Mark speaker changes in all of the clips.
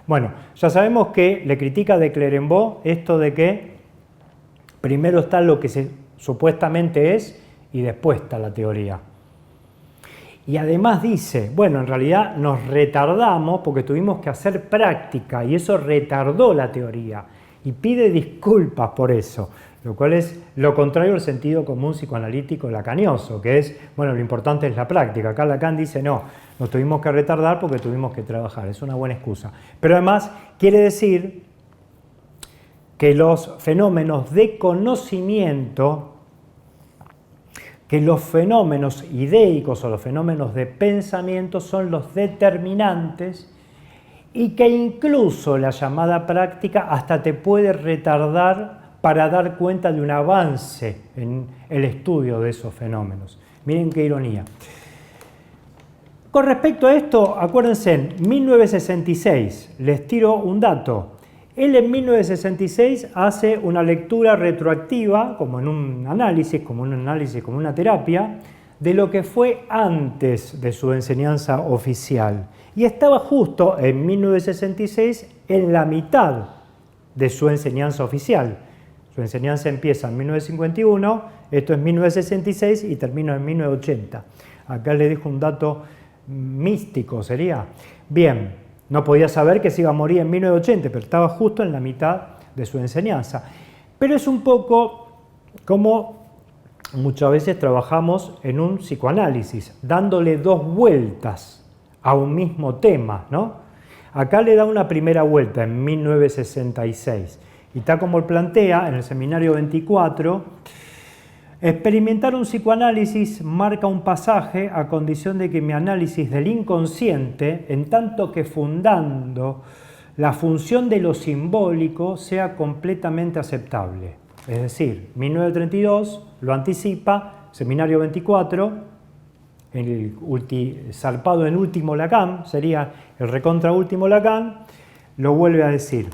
Speaker 1: Bueno, ya sabemos que le critica de Clerembault esto de que primero está lo que supuestamente es y después está la teoría. Y además dice, bueno, en realidad nos retardamos porque tuvimos que hacer práctica y eso retardó la teoría. Y pide disculpas por eso, lo cual es lo contrario al sentido común psicoanalítico lacanioso, que es, bueno, lo importante es la práctica. Acá Lacan dice, no, nos tuvimos que retardar porque tuvimos que trabajar, es una buena excusa. Pero además quiere decir que los fenómenos de conocimiento, que los fenómenos ideicos o los fenómenos de pensamiento son los determinantes y que incluso la llamada práctica hasta te puede retardar para dar cuenta de un avance en el estudio de esos fenómenos. Miren qué ironía. Con respecto a esto, acuérdense, en 1966, les tiro un dato. Él en 1966 hace una lectura retroactiva, como en un análisis, como una terapia, de lo que fue antes de su enseñanza oficial. Y estaba justo en 1966 en la mitad de su enseñanza oficial. Su enseñanza empieza en 1951, esto es 1966 y termina en 1980. Acá le dejo un dato místico, sería. Bien, no podía saber que se iba a morir en 1980, pero estaba justo en la mitad de su enseñanza. Pero es un poco como muchas veces trabajamos en un psicoanálisis, dándole dos vueltas a un mismo tema, ¿no? Acá le da una primera vuelta en 1966 y tal como él plantea en el seminario 24, experimentar un psicoanálisis marca un pasaje a condición de que mi análisis del inconsciente, en tanto que fundando la función de lo simbólico, sea completamente aceptable. Es decir, 1932 lo anticipa, seminario 24, zarpado en último Lacan, sería el recontra último Lacan, lo vuelve a decir.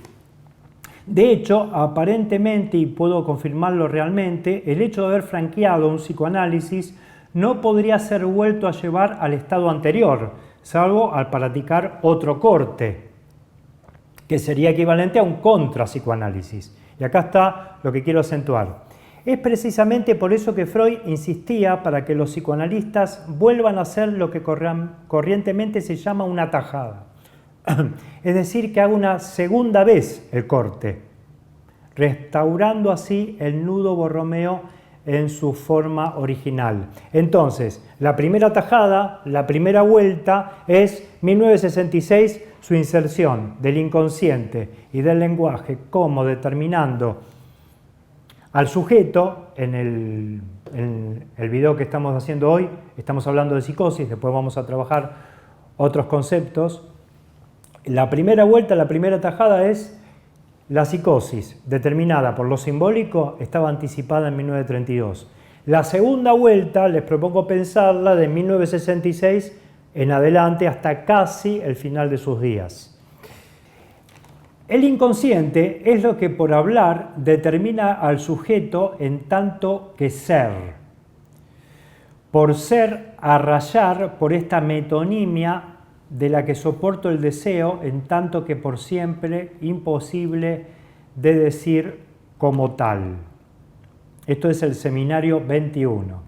Speaker 1: De hecho, aparentemente, y puedo confirmarlo realmente, el hecho de haber franqueado un psicoanálisis no podría ser vuelto a llevar al estado anterior, salvo al practicar otro corte, que sería equivalente a un contra-psicoanálisis. Y acá está lo que quiero acentuar. Es precisamente por eso que Freud insistía para que los psicoanalistas vuelvan a hacer lo que corrientemente se llama una tajada. Es decir, que haga una segunda vez el corte, restaurando así el nudo Borromeo en su forma original. Entonces, la primera tajada, la primera vuelta es 1966, su inserción del inconsciente y del lenguaje como determinando al sujeto. En el video que estamos haciendo hoy estamos hablando de psicosis, después vamos a trabajar otros conceptos. La primera vuelta, la primera tajada es la psicosis, determinada por lo simbólico, estaba anticipada en 1932. La segunda vuelta, les propongo pensarla de 1966 en adelante hasta casi el final de sus días. El inconsciente es lo que por hablar determina al sujeto en tanto que ser. Por ser a rayar por esta metonimia de la que soporto el deseo en tanto que por siempre imposible de decir como tal. Esto es el seminario 21.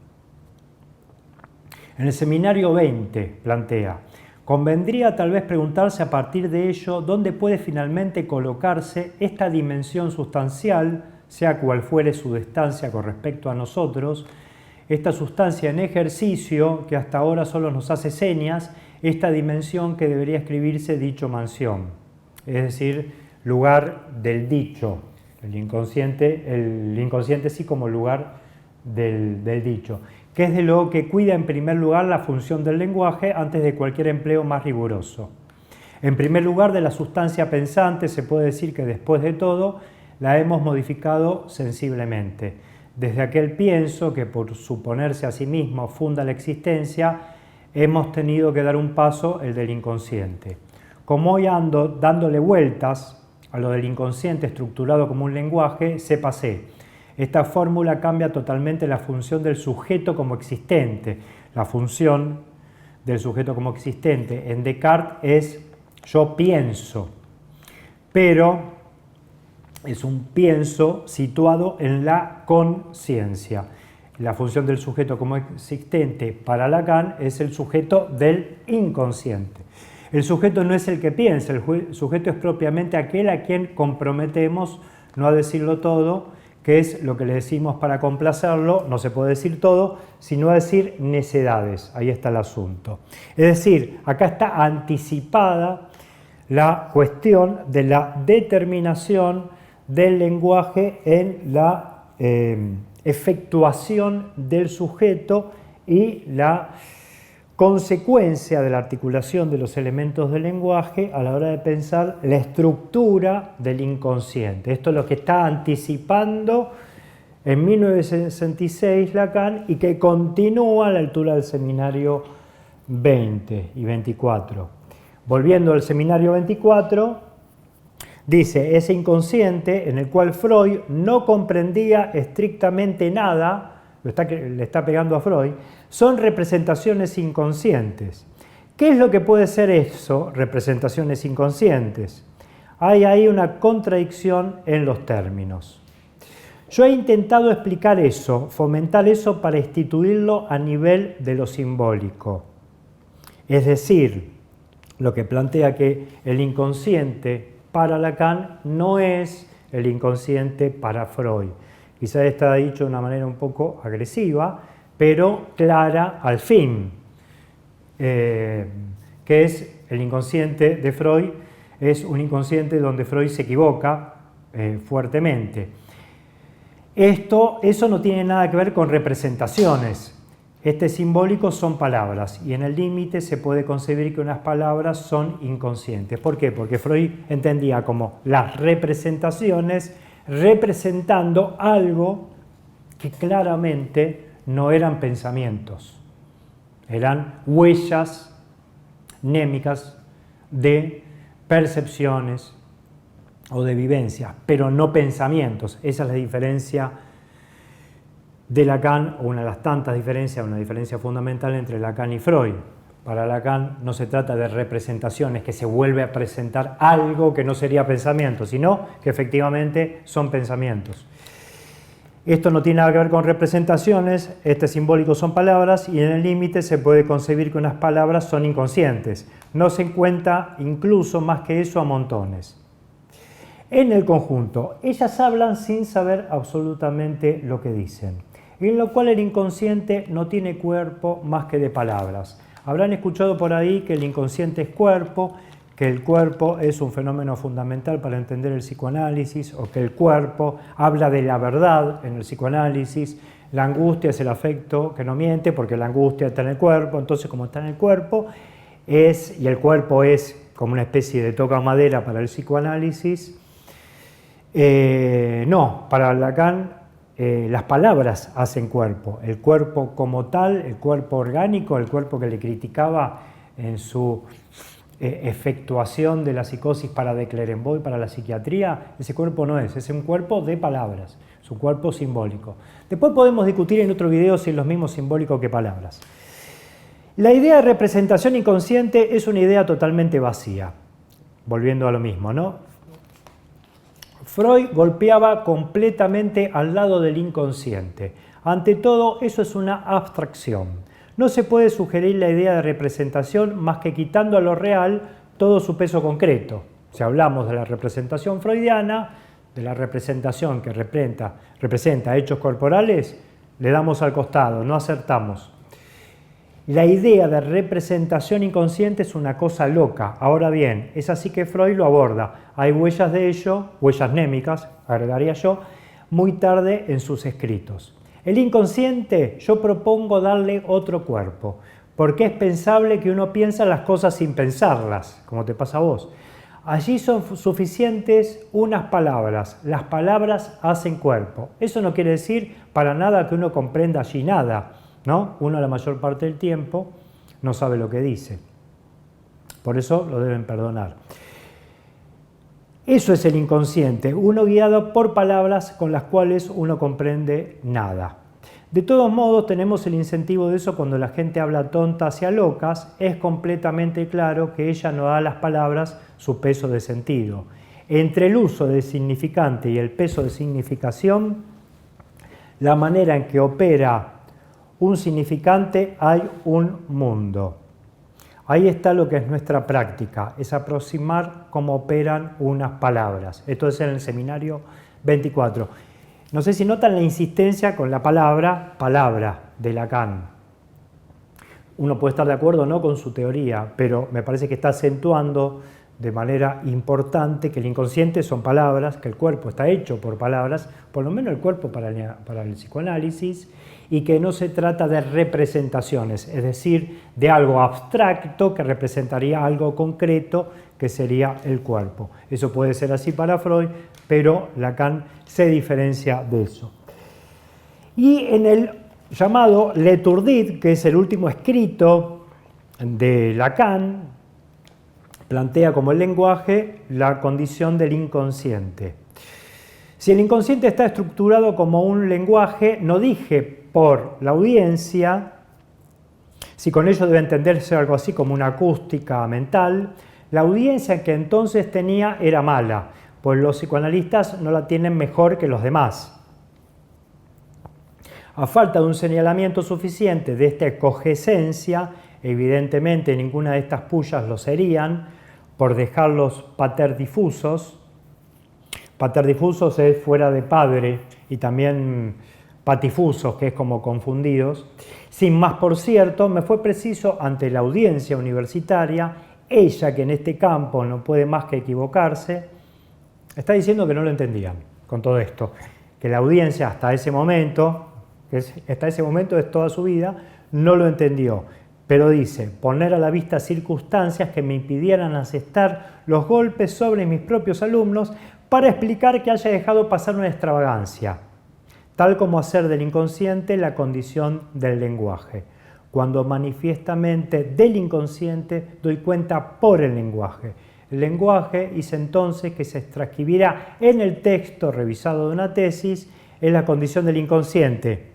Speaker 1: En el seminario 20 plantea, convendría tal vez preguntarse a partir de ello dónde puede finalmente colocarse esta dimensión sustancial, sea cual fuere su distancia con respecto a nosotros, esta sustancia en ejercicio que hasta ahora solo nos hace señas, esta dimensión que debería escribirse dicho mansión, es decir, lugar del dicho, el inconsciente sí como lugar del dicho, que es de lo que cuida en primer lugar la función del lenguaje antes de cualquier empleo más riguroso. En primer lugar, de la sustancia pensante se puede decir que después de todo la hemos modificado sensiblemente. Desde aquel pienso que por suponerse a sí mismo funda la existencia, hemos tenido que dar un paso, el del inconsciente. Como hoy ando dándole vueltas a lo del inconsciente estructurado como un lenguaje, sépase. Esta fórmula cambia totalmente la función del sujeto como existente. La función del sujeto como existente en Descartes es yo pienso. pero es un pienso situado en la conciencia. La función del sujeto como existente para Lacan es el sujeto del inconsciente. El sujeto no es el que piensa, el sujeto es propiamente aquel a quien comprometemos no a decirlo todo, que es lo que le decimos para complacerlo, no se puede decir todo, sino a decir necedades, ahí está el asunto. Es decir, acá está anticipada la cuestión de la determinación del lenguaje en la efectuación del sujeto y la consecuencia de la articulación de los elementos del lenguaje a la hora de pensar la estructura del inconsciente. Esto es lo que está anticipando en 1966 Lacan y que continúa a la altura del seminario 20 y 24. Volviendo al seminario 24, dice, ese inconsciente en el cual Freud no comprendía estrictamente nada, le está pegando a Freud, son representaciones inconscientes. ¿Qué es lo que puede ser eso, representaciones inconscientes? Hay ahí una contradicción en los términos. Yo he intentado explicar eso, fomentar eso para instituirlo a nivel de lo simbólico. Es decir, lo que plantea que el inconsciente para Lacan no es el inconsciente para Freud. Quizás está dicho de una manera un poco agresiva, pero clara al fin, que es el inconsciente de Freud, es un inconsciente donde Freud se equivoca fuertemente. Eso no tiene nada que ver con representaciones. Este simbólico son palabras y en el límite se puede concebir que unas palabras son inconscientes. ¿Por qué? Porque Freud entendía como las representaciones representando algo que claramente no eran pensamientos, eran huellas mnémicas de percepciones o de vivencias, pero no pensamientos. Esa es la diferencia de Lacan, o una de las tantas diferencias, una diferencia fundamental entre Lacan y Freud. Para Lacan no se trata de representaciones, que se vuelve a presentar algo que no sería pensamiento, sino que efectivamente son pensamientos. Esto no tiene nada que ver con representaciones, este simbólico son palabras y en el límite se puede concebir que unas palabras son inconscientes. No se cuenta incluso más que eso a montones. En el conjunto, ellas hablan sin saber absolutamente lo que dicen, en lo cual el inconsciente no tiene cuerpo más que de palabras. Habrán escuchado por ahí que el inconsciente es cuerpo, que el cuerpo es un fenómeno fundamental para entender el psicoanálisis, o que el cuerpo habla de la verdad en el psicoanálisis. La angustia es el afecto que no miente, porque la angustia está en el cuerpo, entonces como está en el cuerpo, y el cuerpo es como una especie de toca madera para el psicoanálisis. No, para Lacan las palabras hacen cuerpo. El cuerpo como tal, el cuerpo orgánico, el cuerpo que le criticaba en su efectuación de la psicosis para de Clerenboy, para la psiquiatría, ese cuerpo no es un cuerpo de palabras, es un cuerpo simbólico. Después podemos discutir en otro video si es lo mismo simbólico que palabras. La idea de representación inconsciente es una idea totalmente vacía, volviendo a lo mismo, ¿no? Freud golpeaba completamente al lado del inconsciente. Ante todo, eso es una abstracción. No se puede sugerir la idea de representación más que quitando a lo real todo su peso concreto. Si hablamos de la representación freudiana, de la representación que representa hechos corporales, le damos al costado, no acertamos. La idea de representación inconsciente es una cosa loca. Ahora bien, es así que Freud lo aborda. Hay huellas de ello, huellas mnémicas, agregaría yo, muy tarde en sus escritos. El inconsciente, yo propongo darle otro cuerpo, porque es pensable que uno piensa las cosas sin pensarlas, como te pasa a vos. Allí son suficientes unas palabras. Las palabras hacen cuerpo. Eso no quiere decir para nada que uno comprenda allí nada, ¿no? Uno la mayor parte del tiempo no sabe lo que dice. Por eso lo deben perdonar. Eso es el inconsciente, uno guiado por palabras con las cuales uno comprende nada. De todos modos, tenemos el incentivo de eso cuando la gente habla tontas y a locas, es completamente claro que ella no da a las palabras su peso de sentido. Entre el uso del significante y el peso de significación, la manera en que opera un significante hay un mundo. Ahí está lo que es nuestra práctica, es aproximar cómo operan unas palabras. Esto es en el seminario 24. No sé si notan la insistencia con la palabra de Lacan. Uno puede estar de acuerdo o no con su teoría, pero me parece que está acentuando de manera importante que el inconsciente son palabras, que el cuerpo está hecho por palabras, por lo menos el cuerpo para el psicoanálisis, y que no se trata de representaciones, es decir, de algo abstracto que representaría algo concreto que sería el cuerpo. Eso puede ser así para Freud, pero Lacan se diferencia de eso. Y en el llamado L'Étourdi, que es el último escrito de Lacan, plantea como el lenguaje la condición del inconsciente. Si el inconsciente está estructurado como un lenguaje, no dije por la audiencia, si con ello debe entenderse algo así como una acústica mental, la audiencia que entonces tenía era mala, pues los psicoanalistas no la tienen mejor que los demás. A falta de un señalamiento suficiente de esta cogescencia, evidentemente ninguna de estas pullas lo serían, por dejarlos paterdifusos. Paterdifusos es fuera de padre, y también patifusos, que es como confundidos. Sin más, por cierto, me fue preciso ante la audiencia universitaria, ella que en este campo no puede más que equivocarse, está diciendo que no lo entendían con todo esto, que la audiencia hasta ese momento es toda su vida, no lo entendió. Pero dice, poner a la vista circunstancias que me impidieran asestar los golpes sobre mis propios alumnos para explicar que haya dejado pasar una extravagancia, tal como hacer del inconsciente la condición del lenguaje, cuando manifiestamente del inconsciente doy cuenta por el lenguaje. El lenguaje hizo entonces que se transcribiera en el texto revisado de una tesis en la condición del inconsciente.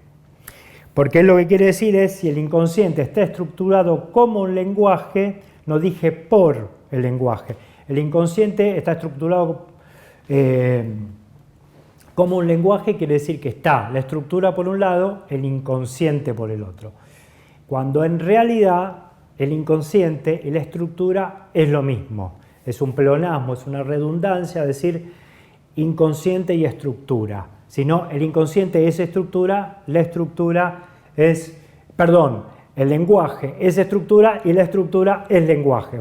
Speaker 1: Porque lo que quiere decir es, si el inconsciente está estructurado como un lenguaje, no dije por el lenguaje. El inconsciente está estructurado como un lenguaje, quiere decir que está la estructura por un lado, el inconsciente por el otro. Cuando en realidad el inconsciente y la estructura es lo mismo. Es un pleonasmo, es una redundancia decir inconsciente y estructura. Si no, el inconsciente es estructura, la estructura es, el lenguaje es estructura y la estructura es lenguaje.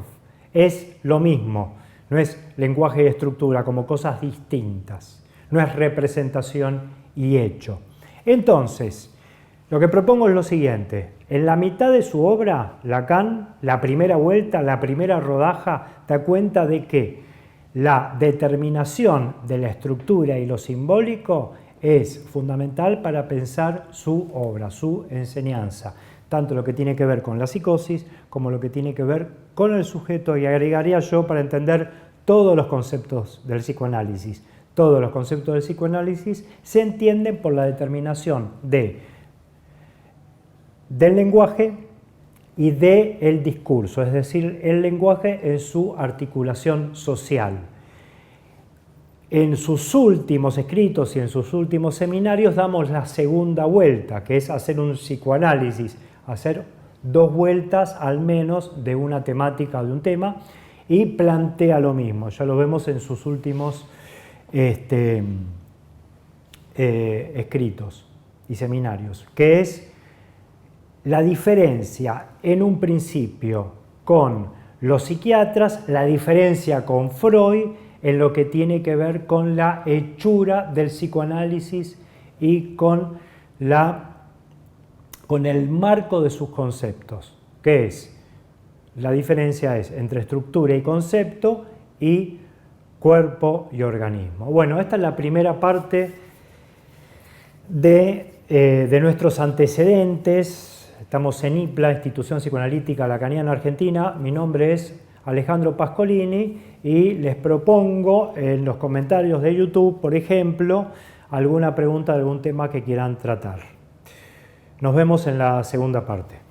Speaker 1: Es lo mismo, no es lenguaje y estructura como cosas distintas, no es representación y hecho. Entonces, lo que propongo es lo siguiente. En la mitad de su obra, Lacan, la primera vuelta, la primera rodaja, da cuenta de que la determinación de la estructura y lo simbólico es fundamental para pensar su obra, su enseñanza, tanto lo que tiene que ver con la psicosis como lo que tiene que ver con el sujeto, y agregaría yo para entender todos los conceptos del psicoanálisis. Todos los conceptos del psicoanálisis se entienden por la determinación del lenguaje y del discurso, es decir, el lenguaje en su articulación social. En sus últimos escritos y en sus últimos seminarios damos la segunda vuelta, que es hacer un psicoanálisis, hacer dos vueltas al menos de una temática o de un tema, y plantea lo mismo. Ya lo vemos en sus últimos escritos y seminarios, que es la diferencia en un principio con los psiquiatras, la diferencia con Freud en lo que tiene que ver con la hechura del psicoanálisis y con el marco de sus conceptos. ¿Qué es? La diferencia es entre estructura y concepto y cuerpo y organismo. Bueno, esta es la primera parte de nuestros antecedentes. Estamos en IPLA, Institución Psicoanalítica Lacaniana Argentina. Mi nombre es Alejandro Pascolini y les propongo en los comentarios de YouTube, por ejemplo, alguna pregunta de algún tema que quieran tratar. Nos vemos en la segunda parte.